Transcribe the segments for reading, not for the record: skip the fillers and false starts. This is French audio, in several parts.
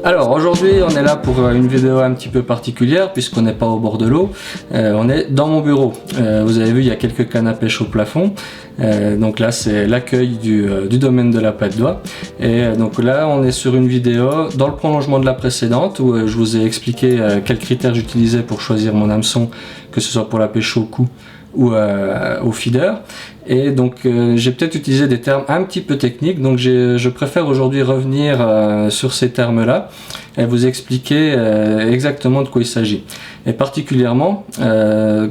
Alors aujourd'hui on est là pour une vidéo un petit peu particulière puisqu'on n'est pas au bord de l'eau, on est dans mon bureau. Vous avez vu, il y a quelques cannes à pêche au plafond, donc là c'est l'accueil du domaine de la Patte d'Oie. Et donc là on est sur une vidéo dans le prolongement de la précédente où je vous ai expliqué quels critères j'utilisais pour choisir mon hameçon, que ce soit pour la pêche au coup ou au feeder. Et donc j'ai peut-être utilisé des termes un petit peu techniques, donc je préfère aujourd'hui revenir sur ces termes là et vous expliquer exactement de quoi il s'agit. Et particulièrement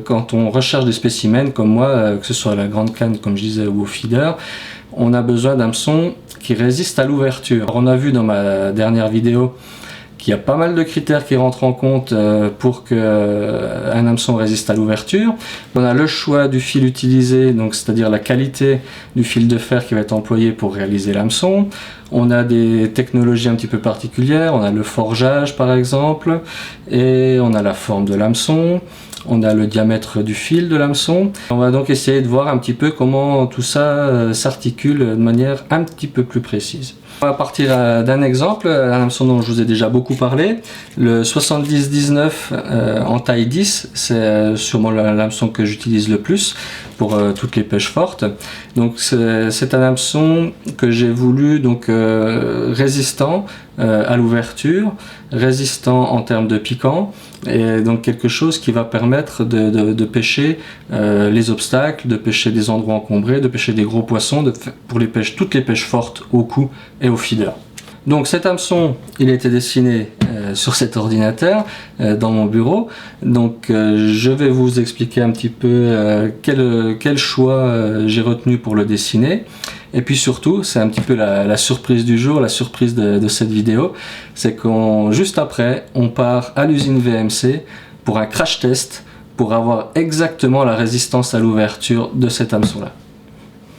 quand on recherche des spécimens comme moi, que ce soit à la grande canne comme je disais ou au feeder, on a besoin d'hameçons qui résistent à l'ouverture. On a vu dans ma dernière vidéo qu'il y a pas mal de critères qui rentrent en compte pour qu'un hameçon résiste à l'ouverture. On a le choix du fil utilisé, donc c'est-à-dire la qualité du fil de fer qui va être employé pour réaliser l'hameçon. On a des technologies un petit peu particulières, on a le forgeage par exemple, et on a la forme de l'hameçon. On a le diamètre du fil de l'hameçon. On va donc essayer de voir un petit peu comment tout ça s'articule de manière un petit peu plus précise. On va partir d'un exemple, un hameçon dont je vous ai déjà beaucoup parlé, le 70-19 en taille 10, c'est sûrement l'hameçon que j'utilise le plus pour toutes les pêches fortes. Donc c'est un hameçon que j'ai voulu donc résistant à l'ouverture, résistant en termes de piquant, et donc quelque chose qui va permettre de pêcher les obstacles, de pêcher des endroits encombrés, de pêcher des gros poissons, pour toutes les pêches fortes au coup et au feeder. Donc cet hameçon, il a été dessiné sur cet ordinateur dans mon bureau. Donc je vais vous expliquer un petit peu quel choix j'ai retenu pour le dessiner. Et puis surtout, c'est un petit peu la surprise du jour, la surprise de cette vidéo, c'est juste après, on part à l'usine VMC pour un crash test pour avoir exactement la résistance à l'ouverture de cet hameçon-là.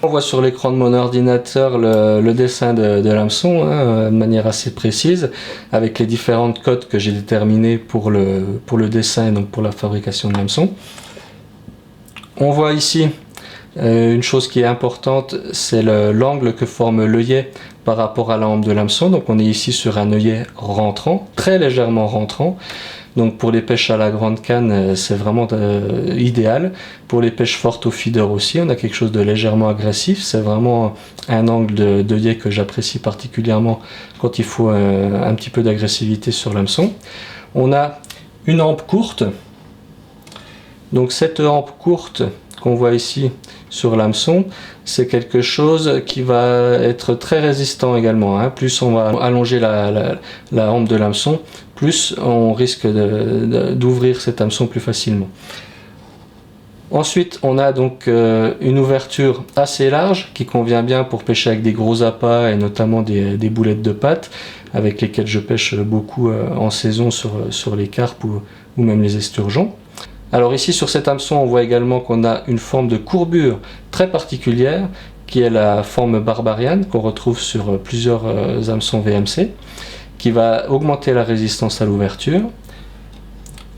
On voit sur l'écran de mon ordinateur le dessin de l'hameçon de manière assez précise, avec les différentes cotes que j'ai déterminées pour le dessin et donc pour la fabrication de l'hameçon. On voit ici une chose qui est importante, c'est l'angle que forme l'œillet par rapport à la hampe de l'hameçon. Donc on est ici sur un œillet rentrant, très légèrement rentrant. Donc pour les pêches à la grande canne, c'est vraiment idéal. Pour les pêches fortes au feeder aussi, on a quelque chose de légèrement agressif. C'est vraiment un angle d'œillet que j'apprécie particulièrement quand il faut un petit peu d'agressivité sur l'hameçon. On a une hampe courte. Donc cette hampe courte qu'on voit ici sur l'hameçon, c'est quelque chose qui va être très résistant également. Plus on va allonger la hampe de l'hameçon, plus on risque d'ouvrir cet hameçon plus facilement. Ensuite, on a donc une ouverture assez large qui convient bien pour pêcher avec des gros appâts et notamment des boulettes de patte avec lesquelles je pêche beaucoup en saison sur les carpes ou même les esturgeons. Alors ici sur cet hameçon, on voit également qu'on a une forme de courbure très particulière qui est la forme barbariane qu'on retrouve sur plusieurs hameçons VMC, qui va augmenter la résistance à l'ouverture.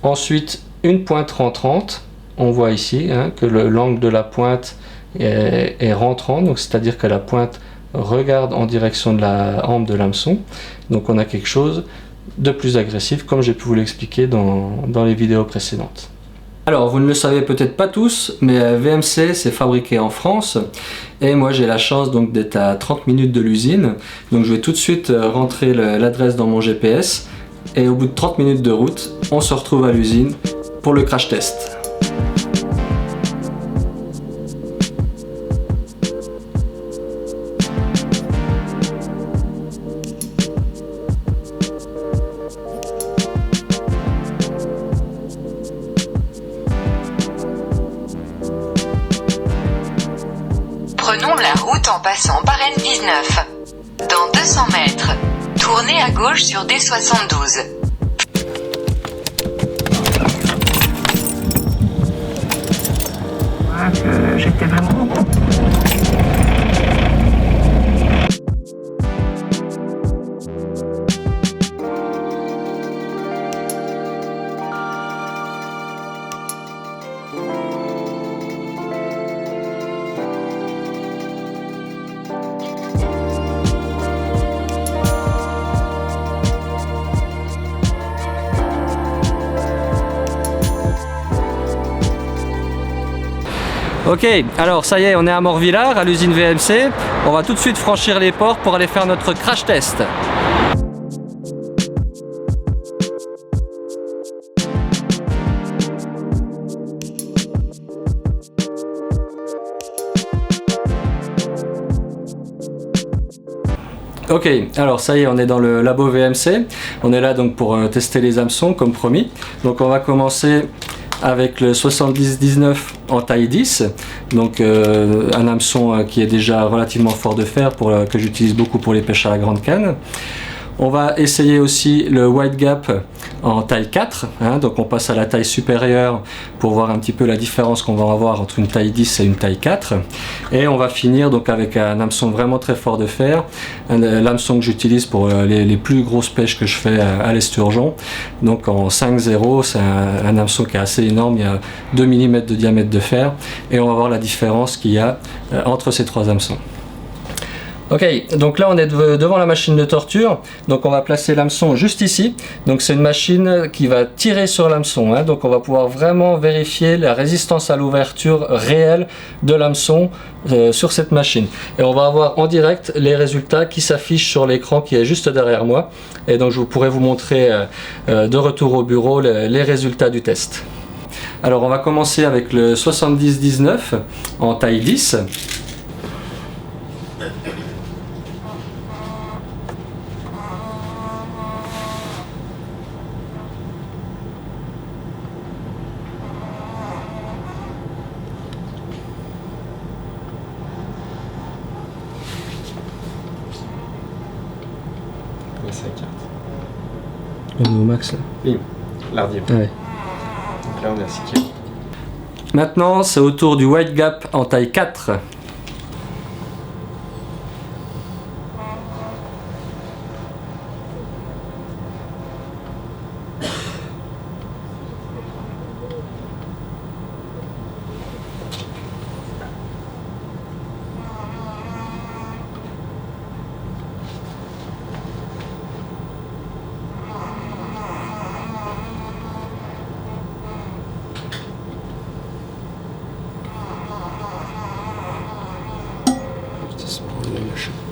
Ensuite, une pointe rentrante. On voit ici que l'angle de la pointe est rentrant, donc c'est-à-dire que la pointe regarde en direction de la hampe de l'hameçon. Donc on a quelque chose de plus agressif, comme j'ai pu vous l'expliquer dans les vidéos précédentes. Alors vous ne le savez peut-être pas tous, mais VMC c'est fabriqué en France et moi j'ai la chance donc d'être à 30 minutes de l'usine. Donc je vais tout de suite rentrer l'adresse dans mon GPS et au bout de 30 minutes de route, on se retrouve à l'usine pour le crash test. Prenons la route en passant par N19. Dans 200 mètres, tournez à gauche sur D72. J'étais vraiment... Ok, alors ça y est, on est à Morvillard, à l'usine VMC. On va tout de suite franchir les portes pour aller faire notre crash test. Ok, alors ça y est, on est dans le labo VMC. On est là donc pour tester les hameçons comme promis. Donc on va commencer avec le 70-19 en taille 10, donc un hameçon qui est déjà relativement fort de fer que j'utilise beaucoup pour les pêches à la grande canne. On va essayer aussi le wide gap en taille 4, hein, donc on passe à la taille supérieure pour voir un petit peu la différence qu'on va avoir entre une taille 10 et une taille 4. Et on va finir donc avec un hameçon vraiment très fort de fer, l'hameçon que j'utilise pour les plus grosses pêches que je fais à l'esturgeon. Donc en 5-0, c'est un hameçon qui est assez énorme, il y a 2 mm de diamètre de fer, et on va voir la différence qu'il y a entre ces trois hameçons. Ok, donc là on est devant la machine de torture, donc on va placer l'hameçon juste ici. Donc c'est une machine qui va tirer sur l'hameçon, hein. Donc on va pouvoir vraiment vérifier la résistance à l'ouverture réelle de l'hameçon sur cette machine. Et on va avoir en direct les résultats qui s'affichent sur l'écran qui est juste derrière moi. Et donc je pourrai vous montrer de retour au bureau les résultats du test. Alors on va commencer avec le 70-19 en taille 10. On est au max là. Oui, l'ardier. Ouais. Donc là on est à 6 kg. Maintenant c'est au tour du wide gap en taille 4.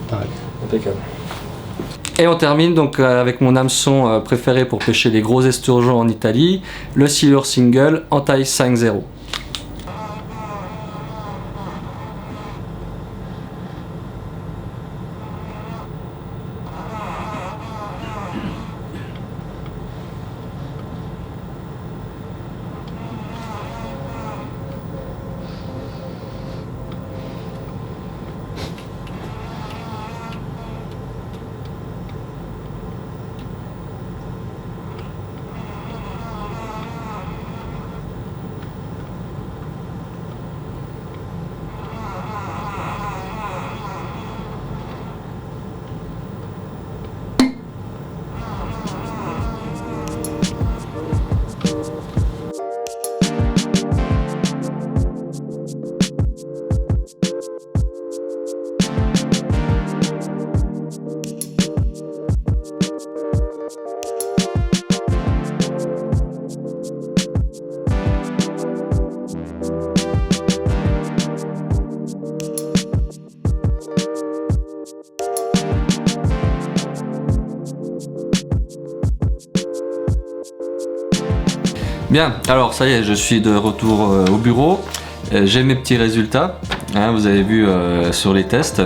Pareil, impeccable. Et on termine donc avec mon hameçon préféré pour pêcher les gros esturgeons en Italie, le Silure Single en taille 5-0. Bien, alors ça y est, je suis de retour au bureau. J'ai mes petits résultats, hein, vous avez vu sur les tests.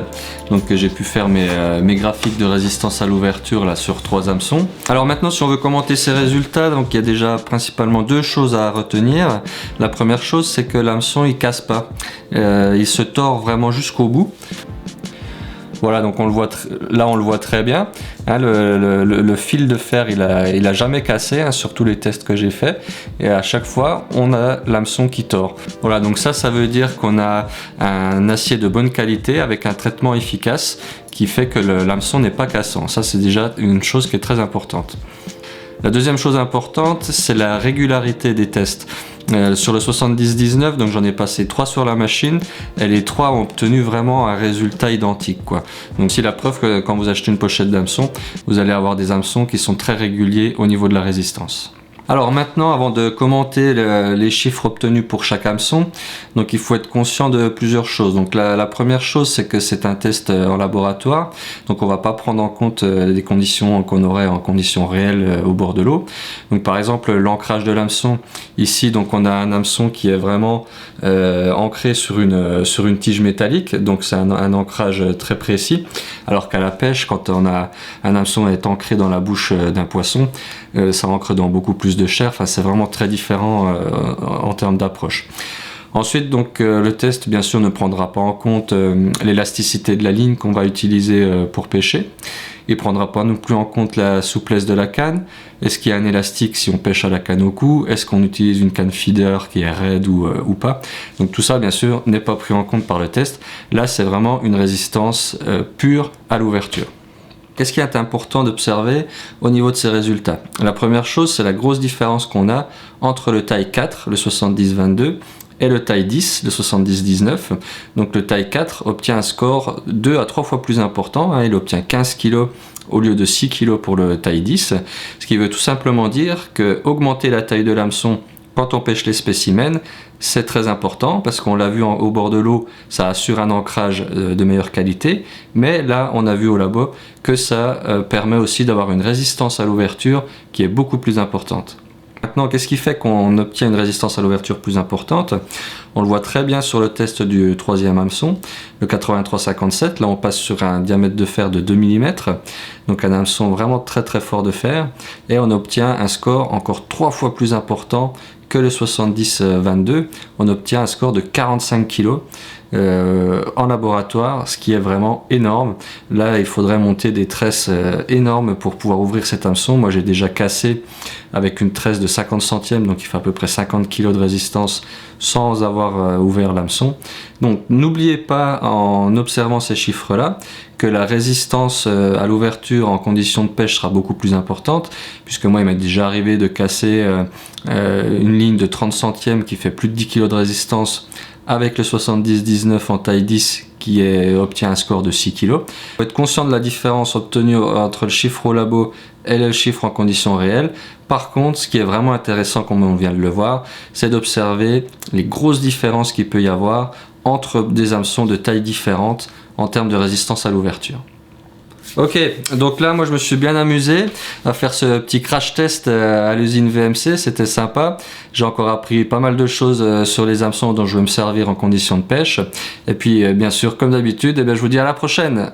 Donc j'ai pu faire mes graphiques de résistance à l'ouverture là sur 3 hameçons. Alors maintenant, si on veut commenter ces résultats, donc il y a déjà principalement 2 choses à retenir. La première chose, c'est que l'hameçon il casse pas, il se tord vraiment jusqu'au bout. Voilà, donc on le voit là, on le voit très bien, hein, le fil de fer il a jamais cassé, hein, sur tous les tests que j'ai fait, et à chaque fois on a l'hameçon qui tord. Voilà, donc ça veut dire qu'on a un acier de bonne qualité avec un traitement efficace qui fait que l'hameçon n'est pas cassant. Ça c'est déjà une chose qui est très importante. La deuxième chose importante, c'est la régularité des tests. Sur le 70-19, donc j'en ai passé 3 sur la machine, et les 3 ont obtenu vraiment un résultat identique, quoi. Donc c'est la preuve que quand vous achetez une pochette d'hameçon, vous allez avoir des hameçons qui sont très réguliers au niveau de la résistance. Alors maintenant, avant de commenter les chiffres obtenus pour chaque hameçon, donc il faut être conscient de plusieurs choses. Donc la première chose, c'est que c'est un test en laboratoire, donc on va pas prendre en compte les conditions qu'on aurait en conditions réelles au bord de l'eau. Donc par exemple l'ancrage de l'hameçon, ici donc on a un hameçon qui est vraiment ancré sur une tige métallique, donc c'est un ancrage très précis, alors qu'à la pêche, quand on a un hameçon est ancré dans la bouche d'un poisson, ça ancre dans beaucoup plus de chair. Enfin, c'est vraiment très différent en termes d'approche. Ensuite, donc, le test, bien sûr, ne prendra pas en compte l'élasticité de la ligne qu'on va utiliser pour pêcher. Il ne prendra pas non plus en compte la souplesse de la canne. Est-ce qu'il y a un élastique si on pêche à la canne au cou? Est-ce qu'on utilise une canne feeder qui est raide ou pas? Donc tout ça, bien sûr, n'est pas pris en compte par le test. Là, c'est vraiment une résistance pure à l'ouverture. Qu'est-ce qui est important d'observer au niveau de ces résultats? La première chose, c'est la grosse différence qu'on a entre le taille 4, le 70-22, et le taille 10, le 70-19. Donc le taille 4 obtient un score 2 à 3 fois plus important, il obtient 15 kg au lieu de 6 kg pour le taille 10, ce qui veut tout simplement dire que augmenter la taille de l'hameçon quand on pêche les spécimens, c'est très important parce qu'on l'a vu au bord de l'eau, ça assure un ancrage de meilleure qualité, mais là on a vu au labo que ça permet aussi d'avoir une résistance à l'ouverture qui est beaucoup plus importante. Maintenant, qu'est-ce qui fait qu'on obtient une résistance à l'ouverture plus importante? On le voit très bien sur le test du troisième hameçon, le 83-57. Là, on passe sur un diamètre de fer de 2 mm, donc un hameçon vraiment très très fort de fer, et on obtient un score encore 3 fois plus important que le 70-22. On obtient un score de 45 kg en laboratoire, ce qui est vraiment énorme. Là, il faudrait monter des tresses énormes pour pouvoir ouvrir cet hameçon. Moi, j'ai déjà cassé avec une tresse de 50 centièmes, donc il fait à peu près 50 kg de résistance sans avoir ouvert l'hameçon. Donc n'oubliez pas, en observant ces chiffres-là, que la résistance à l'ouverture en conditions de pêche sera beaucoup plus importante, puisque moi il m'est déjà arrivé de casser une ligne de 30 centièmes qui fait plus de 10 kg de résistance avec le 70-19 en taille 10 qui obtient un score de 6 kg. Il faut être conscient de la différence obtenue entre le chiffre au labo et le chiffre en conditions réelles. Par contre, ce qui est vraiment intéressant, comme on vient de le voir, c'est d'observer les grosses différences qu'il peut y avoir entre des hameçons de tailles différentes en termes de résistance à l'ouverture. Ok, donc là moi je me suis bien amusé à faire ce petit crash test à l'usine VMC, c'était sympa. J'ai encore appris pas mal de choses sur les hameçons dont je vais me servir en conditions de pêche. Et puis bien sûr, comme d'habitude, je vous dis à la prochaine.